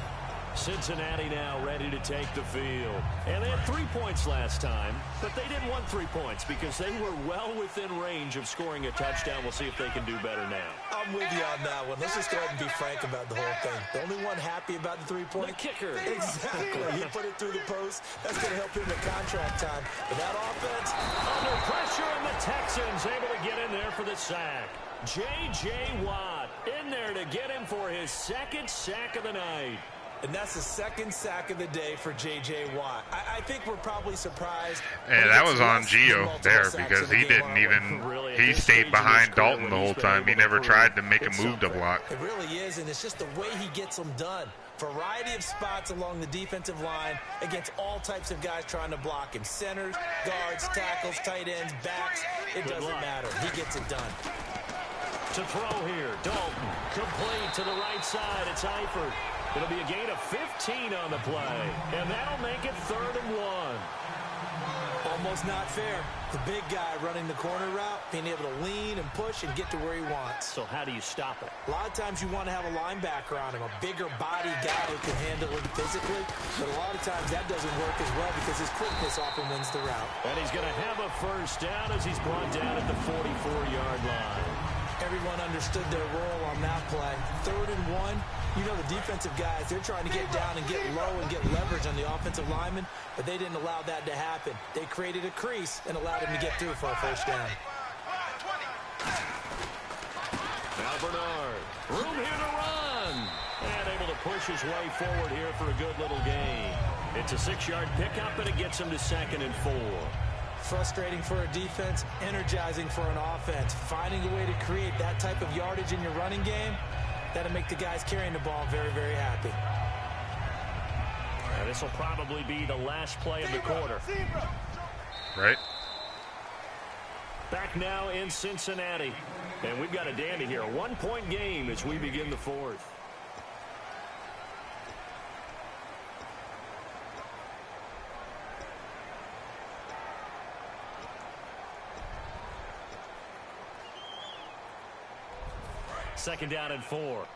Cincinnati now ready to take the field. And they had 3 points last time, but they didn't want 3 points because they were well within range of scoring a touchdown. We'll see if they can do better now. I'm with you on that one. Let's just go ahead and be frank about the whole thing. The only one happy about the 3-point? The kicker. Exactly. He put it through the post. That's going to help him at contract time. But that offense, under pressure, and the Texans able to get in there for the sack. J.J. Watt in there to get him for his 2nd sack of the night. And that's the 2nd sack of the day for J.J. Watt. I think we're probably surprised. Yeah, that was on Gio there because he didn't even, he stayed behind Dalton the whole time. He never tried to make a move to block. It really is, and it's just the way he gets them done. Variety of spots along the defensive line against all types of guys trying to block him. Centers, guards, tackles, tight ends, backs. It doesn't matter. He gets it done. To throw here, Dalton. Complete to the right side. It's Eifert. It'll be a gain of 15 on the play. And that'll make it 3rd and 1. Almost not fair. The big guy running the corner route, being able to lean and push and get to where he wants. So how do you stop it? A lot of times you want to have a linebacker on him, a bigger body guy who can handle it physically. But a lot of times that doesn't work as well because his quickness often wins the route. And he's going to have a first down as he's brought down at the 44-yard line. Everyone understood their role on that play. 3rd and 1. You know the defensive guys, they're trying to get down and get low and get leverage on the offensive lineman, but they didn't allow that to happen. They created a crease and allowed him to get through for a first down. Now Bernard, room here to run. And able to push his way forward here for a good little gain. It's a 6-yard pickup, and it gets him to 2nd and 4. Frustrating for a defense, energizing for an offense. Finding a way to create that type of yardage in your running game, that'll make the guys carrying the ball very, very happy. And this will probably be the last play of the quarter. Right. Back now in Cincinnati. And we've got a dandy here. A 1-point game as we begin the fourth. Second down and 4.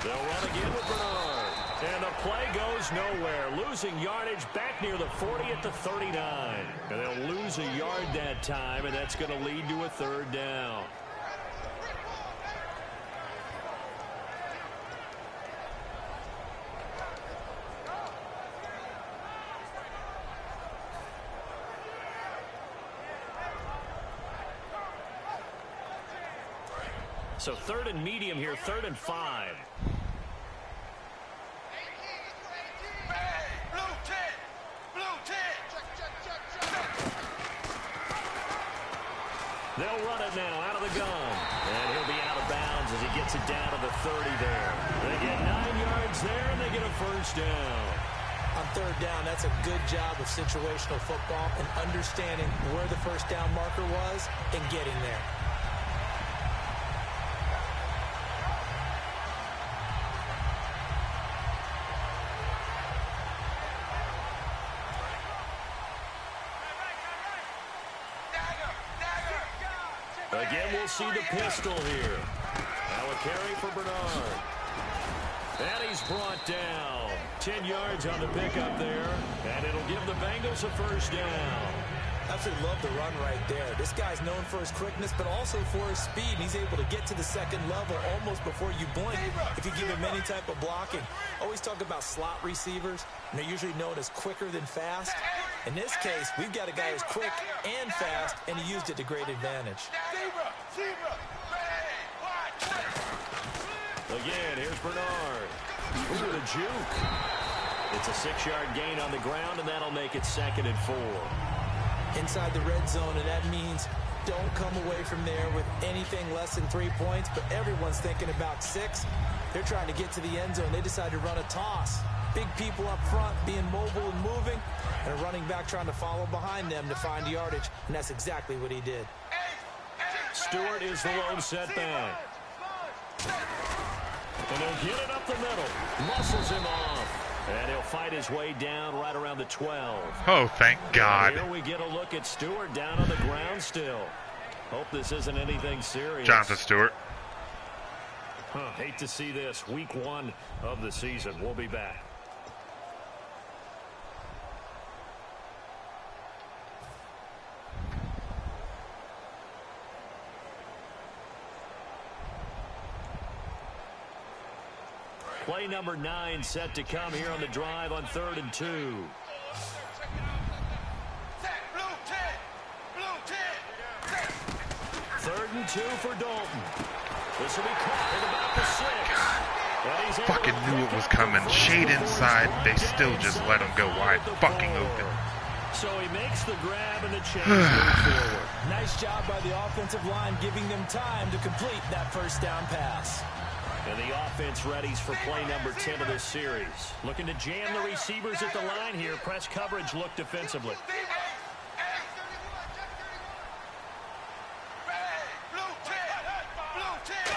They'll run again with Bernard. And the play goes nowhere. Losing yardage back near the 40 at the 39. And they'll lose a yard that time, and that's going to lead to a third down. So third and medium here, 3rd and 5. They'll run it now out of the gun. And he'll be out of bounds as he gets it down to the 30 there. They get 9 yards there, and they get a first down. On third down, that's a good job of situational football and understanding where the first down marker was and getting there. Again, we'll see the pistol here. Now a carry for Bernard. And he's brought down. 10 yards on the pickup there. And it'll give the Bengals a first down. Absolutely love the run right there. This guy's known for his quickness, but also for his speed. And he's able to get to the second level almost before you blink if you give him any type of blocking. Always talk about slot receivers, and they're usually known as quicker than fast. In this case, we've got a guy who's quick and fast, and he used it to great advantage. Again, here's Bernard. Ooh, the juke. It's a 6-yard gain on the ground, and that'll make it 2nd and 4. Inside the red zone, and that means don't come away from there with anything less than 3 points, but everyone's thinking about 6. They're trying to get to the end zone. They decide to run a toss. Big people up front being mobile and moving, and a running back trying to follow behind them to find yardage, and that's exactly what he did. Stewart is the lone setback. And he'll get it up the middle. Muscles him off. And he'll fight his way down right around the 12. Oh, thank God. And here we get a look at Stewart down on the ground still. Hope this isn't anything serious. Jonathan Stewart. Hate to see this. Week 1 of the season. We'll be back. Play number 9 set to come here on the drive on 3rd and 2. 3rd and 2 for Dalton. This will be caught at about the 6. Fucking knew it was coming. Shade inside. They still just let him go wide fucking open. So he makes the grab and the change moves forward. Nice job by the offensive line giving them time to complete that first down pass. And the offense readies for play number 10 of this series. Looking to jam the receivers at the line here. Press coverage look defensively.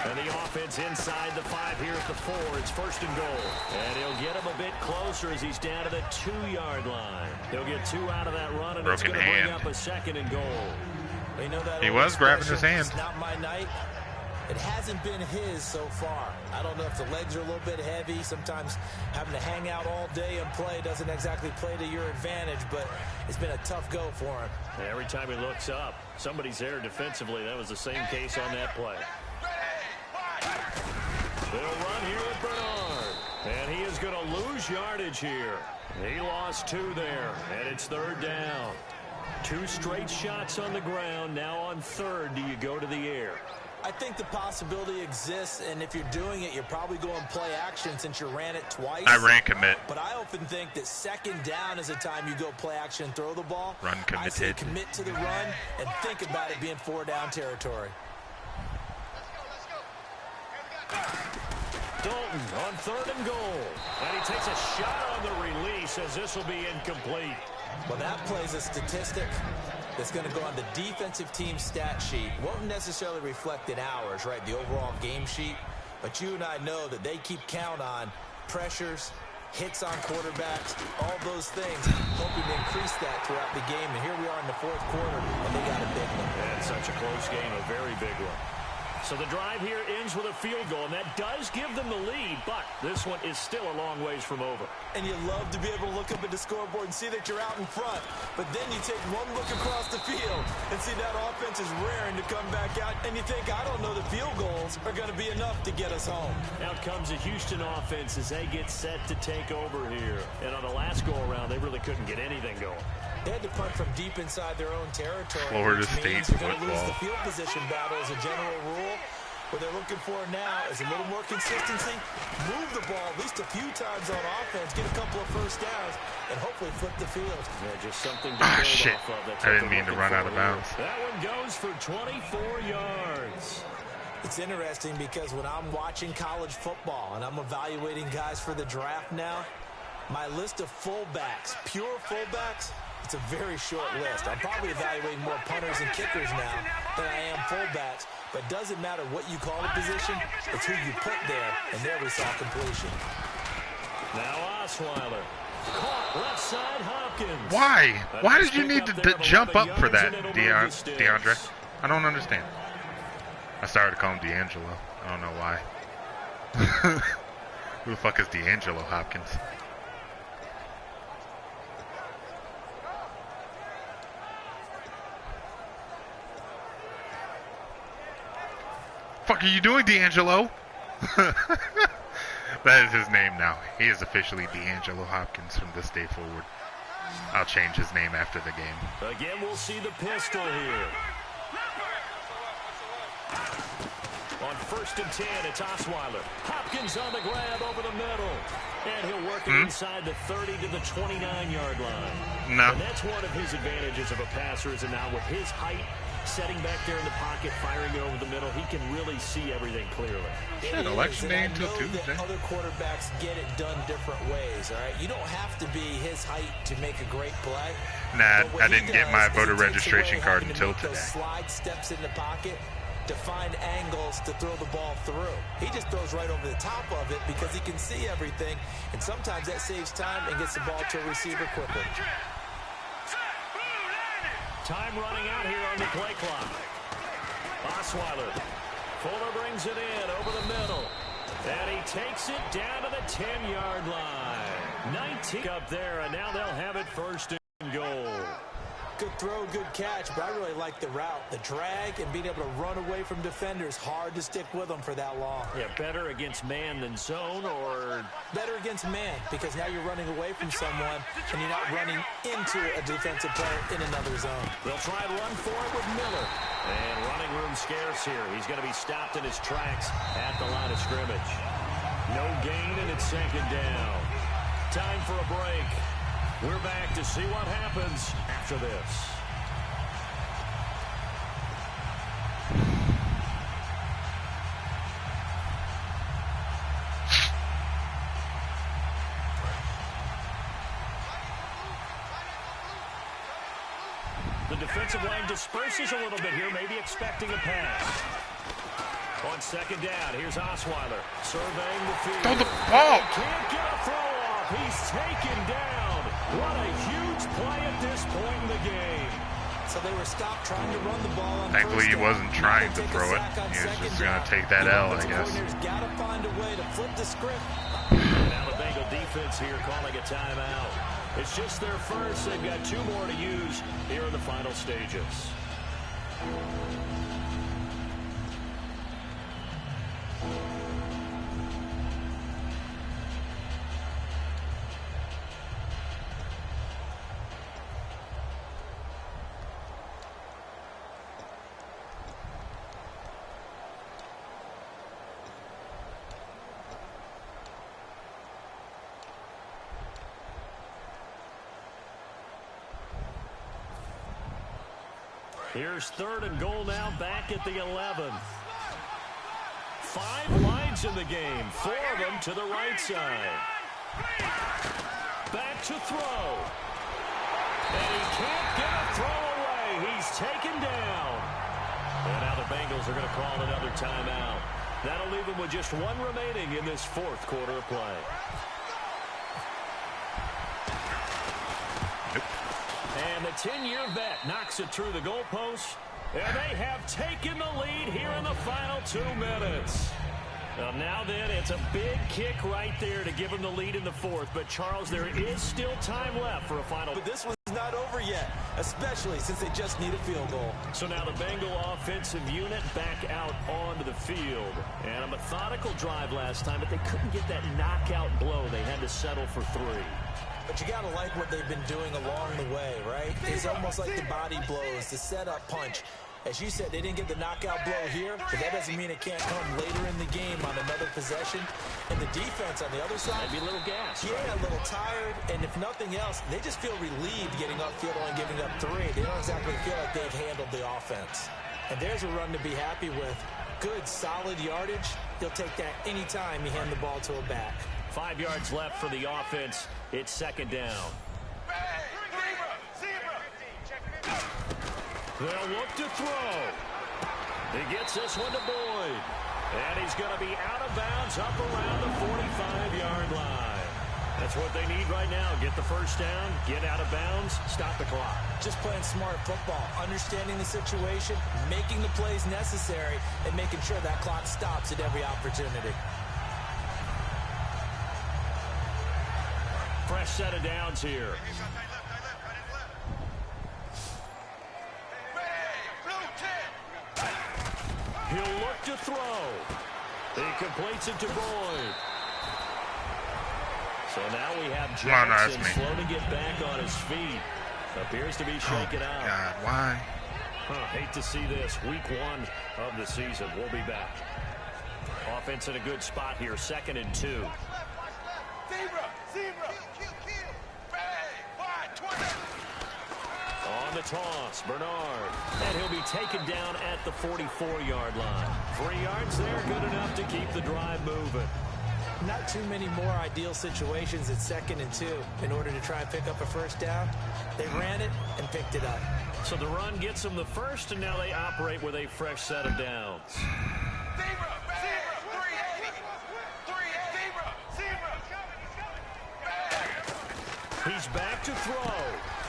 And the offense inside the 5 here at the 4. It's 1st and goal. And he'll get him a bit closer as he's down to the 2-yard line. He'll get 2 out of that run, and it's going to bring up a 2nd and goal. You know that he was grabbing his hand. It's not my night. It hasn't been his so far. I don't know if the legs are a little bit heavy. Sometimes having to hang out all day and play doesn't exactly play to your advantage, but it's been a tough go for him. Every time he looks up, somebody's there defensively. That was the same case on that play. They'll run here with Bernard. And he is going to lose yardage here. He lost 2 there, and it's 3rd down. 2 straight shots on the ground. Now on 3rd, do you go to the air? I think the possibility exists, and if you're doing it, you're probably going play action since you ran it twice. I ran commit. But I often think that second down is the time you go play action and throw the ball. Run committed. I say commit to the run and think about it being 4-down territory. Dalton on 3rd and goal. And he takes a shot on the release as this will be incomplete. Well, that plays a statistic that's going to go on the defensive team stat sheet. Won't necessarily reflect in ours, right, the overall game sheet. But you and I know that they keep count on pressures, hits on quarterbacks, all those things, hoping to increase that throughout the game. And here we are in the 4th quarter, and they got a big one. And such a close game, a very big one. So the drive here ends with a field goal, and that does give them the lead, but this one is still a long ways from over. And you love to be able to look up at the scoreboard and see that you're out in front, but then you take one look across the field and see that offense is raring to come back out, and you think, I don't know, the field goals are going to be enough to get us home. Out comes the Houston offense as they get set to take over here. And on the last go-around, they really couldn't get anything going. They had to punt from deep inside their own territory. Florida which means State you're going to lose football. the field position battle as a general rule. What they're looking for now is a little more consistency, move the ball at least a few times on offense, get a couple of first downs, and hopefully flip the field. Yeah, just something to build Shit. off of. That's I what didn't they're mean to looking run out for of bounds. here. That one goes for 24 yards. It's interesting because when I'm watching college football and I'm evaluating guys for the draft now, my list of fullbacks, pure fullbacks, it's a very short list. I'm probably evaluating more punters and kickers now than I am fullbacks. But it doesn't matter what you call a position, it's who you put there, and there we saw completion. Now Osweiler. Caught left side Hopkins. Why? Why did you need to jump up for that, DeAndre? I don't understand. I started to call him D'Angelo. I don't know why. Who the fuck is D'Angelo Hopkins? Fuck are you doing, D'Angelo? That is his name now. He is officially D'Angelo Hopkins from this day forward. I'll change his name after the game. Again, we'll see the pistol here. On 1st and 10, it's Osweiler. Hopkins on the grab over the middle. And he'll work it inside the 30 to the 29-yard line. No. And that's one of his advantages of a passer is that now with his height, setting back there in the pocket, firing it over the middle, he can really see everything clearly. Shit, election day until Tuesday. Other quarterbacks get it done different ways, all right? You don't have to be his height to make a great play. Nah, I didn't get my voter registration card until today. Slide steps in the pocket to find angles to throw the ball through. He just throws right over the top of it because he can see everything, and sometimes that saves time and gets the ball to a receiver quicker. Time running out here on the play clock. Osweiler. Fuller brings it in over the middle. And he takes it down to the 10-yard line. 19 up there, and now they'll have it 1st and goal. Good throw, good catch, but I really like the route. The drag and being able to run away from defenders, hard to stick with them for that long. Yeah, better against man than zone, or better against man, because now you're running away from someone and you're not running into a defensive player in another zone. They'll try and run for it with Miller. And running room scarce here. He's going to be stopped in his tracks at the line of scrimmage. No gain, and it's 2nd down. Time for a break. We're back to see what happens after this. The defensive line disperses a little bit here, maybe expecting a pass. On 2nd down, here's Osweiler surveying the field. Throw the ball. He can't get a throw off. He's taken down. What a huge play at this point in the game. So they were stopped trying to run the ball on Thankfully, he wasn't trying to throw it. He was just going to take that L, I guess. Got to find a way to flip the script. Now the Bengal defense here calling a timeout. It's just their first. They've got 2 more to use here in the final stages. Here's 3rd and goal now, back at the 11. 5 lines in the game, 4 of them to the right side. Back to throw. And he can't get a throw away. He's taken down. And now the Bengals are going to call another timeout. That'll leave them with just 1 remaining in this 4th quarter of play. And the 10-year vet knocks it through the goalpost. And they have taken the lead here in the final 2 minutes. Well, now then, it's a big kick right there to give them the lead in the 4th. But, Charles, there is still time left for a final. But this one's not over yet, especially since they just need a field goal. So now the Bengal offensive unit back out onto the field. And a methodical drive last time, but they couldn't get that knockout blow. They had to settle for 3. But you got to like what they've been doing along the way, right? It's almost like the body blows, the setup punch. As you said, they didn't get the knockout blow here, but that doesn't mean it can't come later in the game on another possession. And the defense on the other side, maybe a little gas. Yeah, right? A little tired. And if nothing else, they just feel relieved getting upfield and giving up 3. They don't exactly feel like they've handled the offense. And there's a run to be happy with. Good, solid yardage. They'll take that anytime you hand the ball to a back. 5 yards left for the offense. It's 2nd down. They'll look to throw. He gets this one to Boyd. And he's going to be out of bounds up around the 45-yard line. That's what they need right now. Get the first down, get out of bounds, stop the clock. Just playing smart football, understanding the situation, making the plays necessary, and making sure that clock stops at every opportunity. Fresh set of downs here. He'll look to throw. He completes it to Boyd. So now we have Johnson slow to get back on his feet. Appears to be shaken out. God, why? Hate to see this. Week 1 of the season. We'll be back. Offense in a good spot here. 2nd and 2. On the toss, Bernard. And he'll be taken down at the 44-yard line. 3 yards there, good enough to keep the drive moving. Not too many more ideal situations at 2nd and 2 in order to try and pick up a first down. They ran it and picked it up. So the run gets them the first, and now they operate with a fresh set of downs. He's back to throw.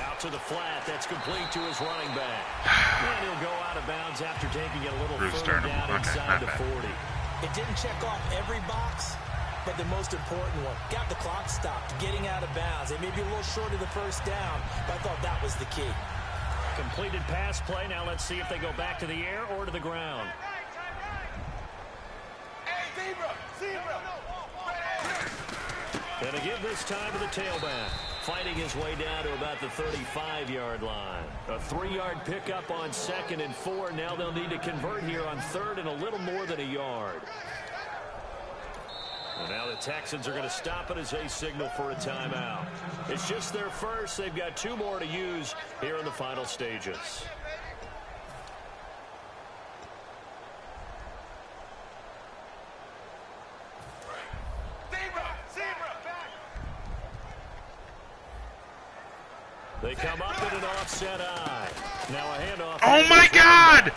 Out to the flat. That's complete to his running back. And he'll go out of bounds after taking it a little further down inside the 40. It didn't check off every box, but the most important one. Got the clock stopped, getting out of bounds. They may be a little short of the first down, but I thought that was the key. Completed pass play. Now let's see if they go back to the air or to the ground. And again this time to the tailback. Fighting his way down to about the 35-yard line. A 3-yard pickup on 2nd and 4. Now they'll need to convert here on 3rd and a little more than a yard. And now the Texans are going to stop it as they signal for a timeout. It's just their first. They've got 2 more to use here in the final stages. They come up in an offset eye. Now a handoff. Oh my God!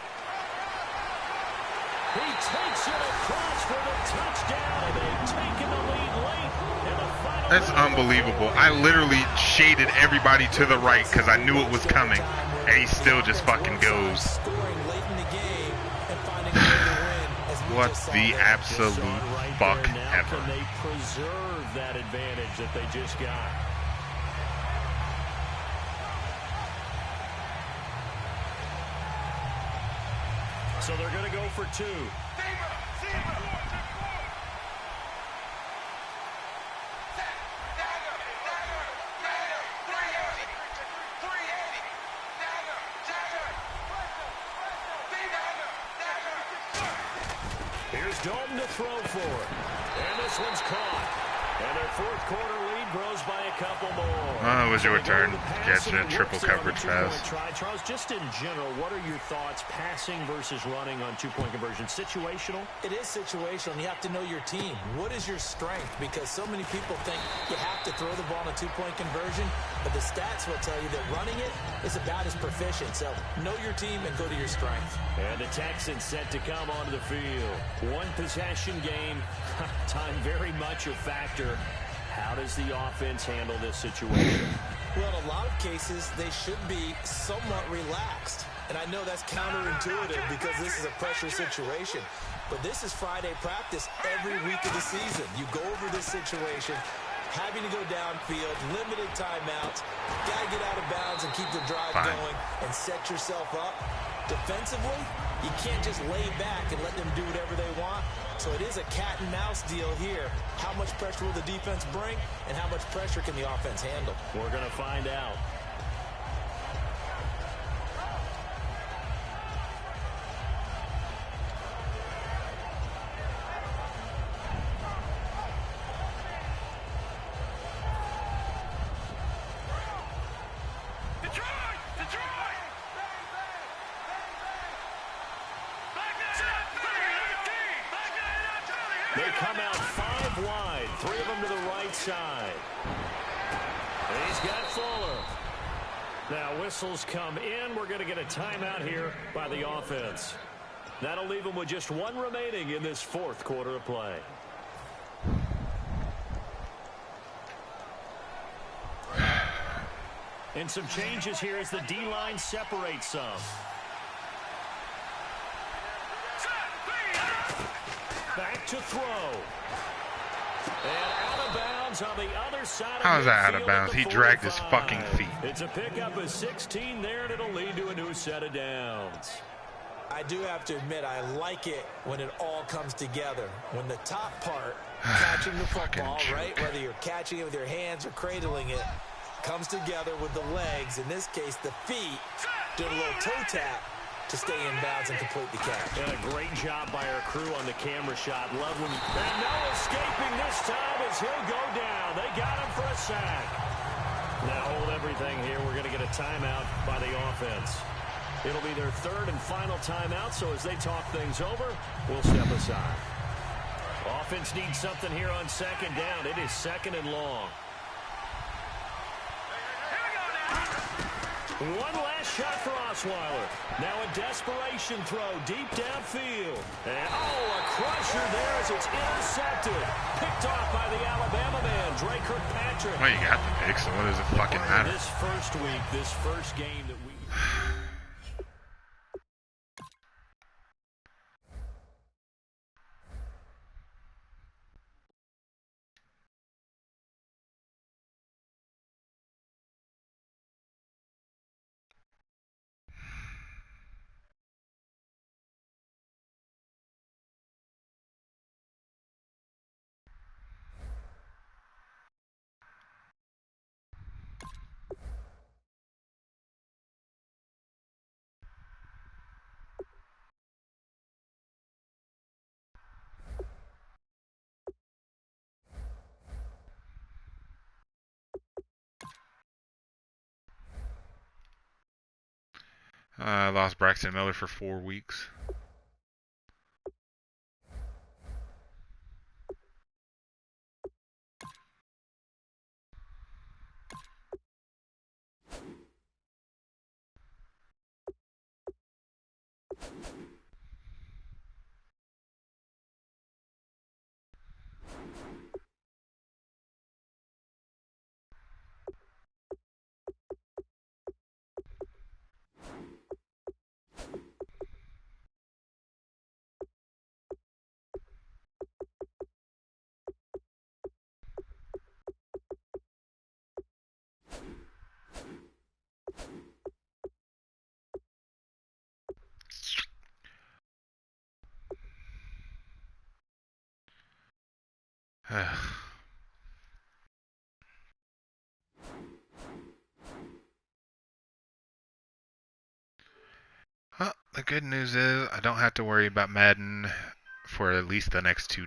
He takes it across for the touchdown, and they've taken the lead late in the final. That's unbelievable. I literally shaded everybody to the right because I knew it was coming, and he still just fucking goes. What the absolute fuck ever. Can they preserve that advantage that they just got? So they're going to go for 2. Here's Dalton to throw for it. And this one's caught. And their 4th quarter lead throws by a couple more. It was your turn catching a triple coverage pass. Charles, just in general, what are your thoughts passing versus running on two-point conversion? Situational? It is situational. You have to know your team. What is your strength? Because so many people think you have to throw the ball in a two-point conversion, but the stats will tell you that running it is about as proficient. So know your team and go to your strength. And the Texans set to come onto the field. One possession game. Time very much a factor. How does the offense handle this situation? Well, in a lot of cases, they should be somewhat relaxed. And I know that's counterintuitive because this is a pressure situation. But this is Friday practice every week of the season. You go over this situation, having to go downfield, limited timeouts, got to get out of bounds and keep the drive going and set yourself up. Defensively, you can't just lay back and let them do whatever they want. So it is a cat and mouse deal here. How much pressure will the defense bring and how much pressure can the offense handle? We're going to find out. They come out 5 wide, 3 of them to the right side. And he's got Fuller. Now whistles come in. We're going to get a timeout here by the offense. That'll leave them with just 1 remaining in this 4th quarter of play. And some changes here as the D-line separates some. Back to throw. And out of bounds on the other side. How is that out of bounds? He dragged his fucking feet. It's a pickup of 16 there, and it'll lead to a new set of downs. I do have to admit, I like it when it all comes together. When the top part, catching the football, right, whether you're catching it with your hands or cradling it, comes together with the legs, in this case the feet, doing a little toe tap to stay in bounds and complete the catch. And a great job by our crew on the camera shot. Love when, and no escaping this time as he'll go down. They got him for a sack. Now hold everything here. We're going to get a timeout by the offense. It'll be their 3rd and final timeout, so as they talk things over, we'll step aside. Offense needs something here on 2nd down. It is 2nd and long. One last shot for Osweiler. Now a desperation throw deep downfield. And a crusher there as it's intercepted. Picked off by the Alabama man, Dre Kirkpatrick. Well, you got the pick, so what does it fucking matter? This first week, this first game that we... I lost Braxton Miller for 4 weeks. Well, the good news is I don't have to worry about Madden for at least the next 2